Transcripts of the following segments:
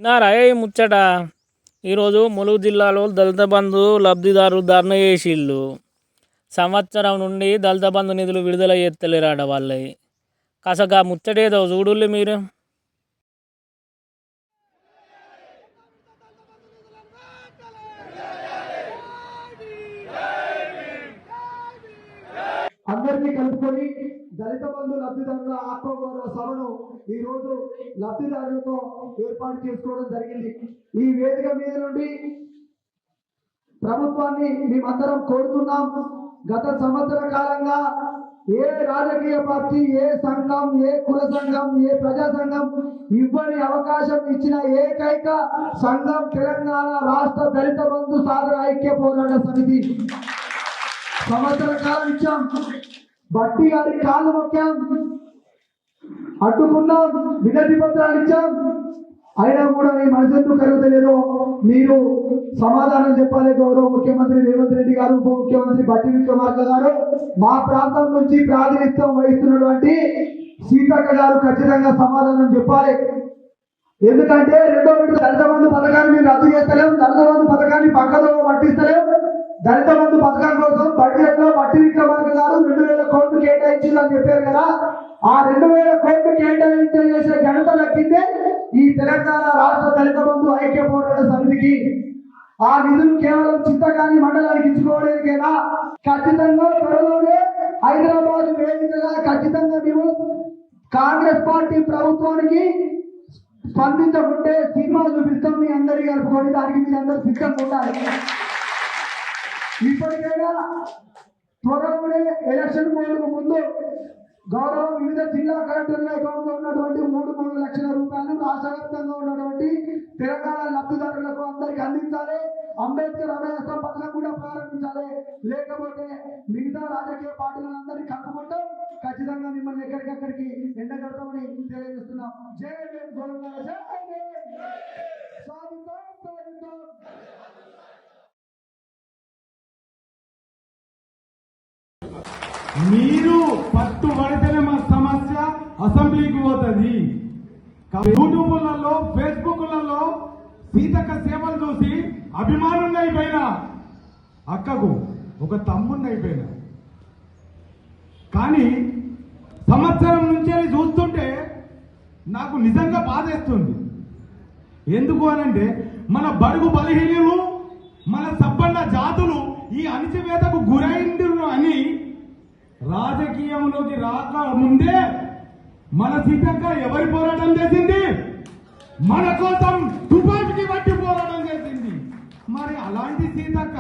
నారా ముచ్చట ఈరోజు ములుగు జిల్లాలో దళిత బంధు లబ్ధిదారులు ధర్నా చేసిళ్ళు. సంవత్సరం నుండి దళిత బంధు నిధులు విడుదల చేస్తలేరాట వాళ్ళవి. కాసగా ముచ్చటేదో చూడుల్లి మీరు. అందరినీ కలుపుకొని దళిత బంధు లబ్ధిదారుల ఆత్మగౌరవ సభను ఈ రోజు లబ్ధిదారులతో ఏర్పాటు చేసుకోవడం జరిగింది. ఈ వేదిక మీద నుండి ప్రభుత్వాన్ని మేమందరం కోరుతున్నాం. గత సంవత్సర కాలంగా ఏ రాజకీయ పార్టీ, ఏ సంఘం, ఏ కుల సంఘం, ఏ ప్రజా సంఘం ఇవ్వని అవకాశం ఇచ్చిన ఏకైక సంఘం తెలంగాణ రాష్ట్ర దళిత బంధు సాగర ఐక్య పోరాట సమితి. సంవత్సర కాలం ఇచ్చాం, బట్టి గారి కాళ్ళు మొక్కాం, అడ్డుకున్నాం, వినతి పత్రాలు ఇచ్చాం. అయినా కూడా ఈ మనసు కలుగుతలేదో మీరు సమాధానం చెప్పాలి. గౌరవ ముఖ్యమంత్రి రేవంత్ రెడ్డి గారు, ఉప ముఖ్యమంత్రి బట్టి విక్రమార్క గారు, మా ప్రాంతం నుంచి ప్రాతినిధ్యం వహిస్తున్నటువంటి సీతక్క గారు ఖచ్చితంగా సమాధానం చెప్పాలి. ఎందుకంటే రెండో విడత దళిత బంధు పథకాన్ని మీరు రద్దు చేస్తలేము, దళిత బంధు పథకాన్ని పక్కదో పట్టిస్తలేము. దళిత బంధు పథకం కోసం బడ్జెట్ లో బట్టి విక్రమార్క గారు 2000 కోట్లు కేటాయించాలని చెప్పారు కదా. ఆ 2000 కోట్లు కేటాయించేసే ఘనత దక్కిందే ఈ తెలంగాణ రాష్ట్ర దళిత బంధు ఐక్య పోరాట సమితికి. ఆ నిధులు కేవలం చింతకాని మండలానికి ఇచ్చుకోవడానికైనా ఖచ్చితంగా త్వరలోనే హైదరాబాద్ వేదికగా ఖచ్చితంగా మేము కాంగ్రెస్ పార్టీ ప్రభుత్వానికి స్పందించకుంటే సినిమా చూపిస్తాం. మీ అందరికీ కలుపుకొని దానికి మీరు అందరూ సిద్ధంగా ఉండాలి. ఇప్పటికైనా త్వరలోనే ఎలక్షన్ కోడ్కు ముందు గౌరవ వివిధ జిల్లా కలెక్టర్ల అకౌంట్ లో ఉన్నటువంటి 3 లక్షల రూపాయలు రాష్ట్ర వ్యాప్తంగా ఉన్నటువంటి తెలంగాణ లబ్ధిదారులకు అందరికి అందించాలి. అంబేద్కర్ అభయాస్త్రం పథకం కూడా ప్రారంభించాలి. లేకపోతే మిగతా రాజకీయ పార్టీలను అందరినీ కలుపుకుంటాం. ఖచ్చితంగా మిమ్మల్ని ఎక్కడికక్కడికి ఎండగడతామని తెలియజేస్తున్నాం. జై తెలంగాణ, జై సాధిద్దాం. మీరు పట్టుబడితేనే మా సమస్య అసెంబ్లీకి పోతుంది. యూట్యూబ్లలో, ఫేస్బుక్లలో సీతక్క సేవలు చూసి అభిమానులు అయిపోయినా, అక్కకు ఒక తమ్ముడిని అయిపోయినా. కానీ సంవత్సరం నుంచి చూస్తుంటే నాకు నిజంగా బాధేస్తుంది. ఎందుకు అనంటే మన బడుగు బలహీనులు, మన సబ్బన్న జాతులు ఈ అణిచివేతకు గురైండ్రు అని రాజకీయంలోకి రాక ముందే మన సీతక్క ఎవరి పోరాటం చేసింది? మన కోసం తుపాకి బట్టి పోరాటం చేసింది. మరి అలాంటి సీతక్క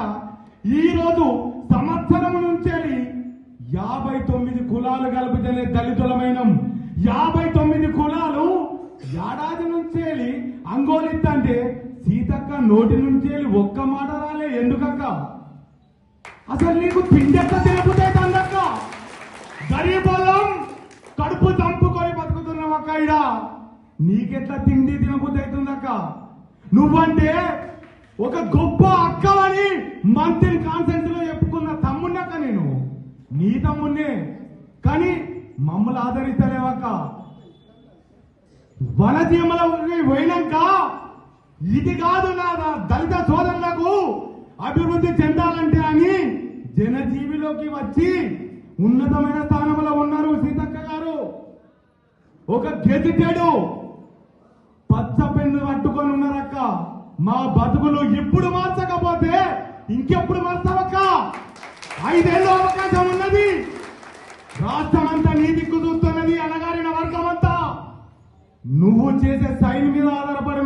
ఈరోజు సంవత్సరం నుంచి 59 కులాలు కలిపితేనే దళితులమైన 59 కులాలు ఏడాది నుంచి అంగోలిద్దంటే సీతక్క నోటి నుంచి ఒక్క మాట రాలే. ఎందుకక్క? అసలు నీకు తిండెక్క తెలుపుతాయి అందక్క. గరీబోళం కడుపు చంపుకొని బతుకుతున్నావక్క. ఇడా నీకెట్లా తిండి తినబుద్ధి అవుతుందక్క? నువ్వంటే ఒక గొప్ప అక్కవని మంత్రి కాన్ఫరెన్స్ లో చెప్పుకున్న తమ్మున్నక్క. నేను నీ తమ్మున్నే, కానీ మమ్మల్ని ఆదరిస్తలేవక్క. వనసీమలోకి పోయినాక ఇది కాదు నా దళిత సోదరులకు అభివృద్ధి చెందాలంటే అని జనజీవిలోకి వచ్చి ఉన్నతమైన స్థానంలో ఉన్నారు సీతక్క గారు. ఒక గెజిటెడు పచ్చ పెన్ను పట్టుకొని ఉన్నారక్క. మా బతుకులు ఇప్పుడు మార్చకపోతే ఇంకెప్పుడు మార్చావక్క? 5 ఏళ్ళు అవకాశం ఉన్నది. రాష్ట్రం అంతా నీ దిక్కు చూస్తున్నది, అణగారిన వర్గం అంతా. నువ్వు చేసే సైన్ మీద ఆధారపడి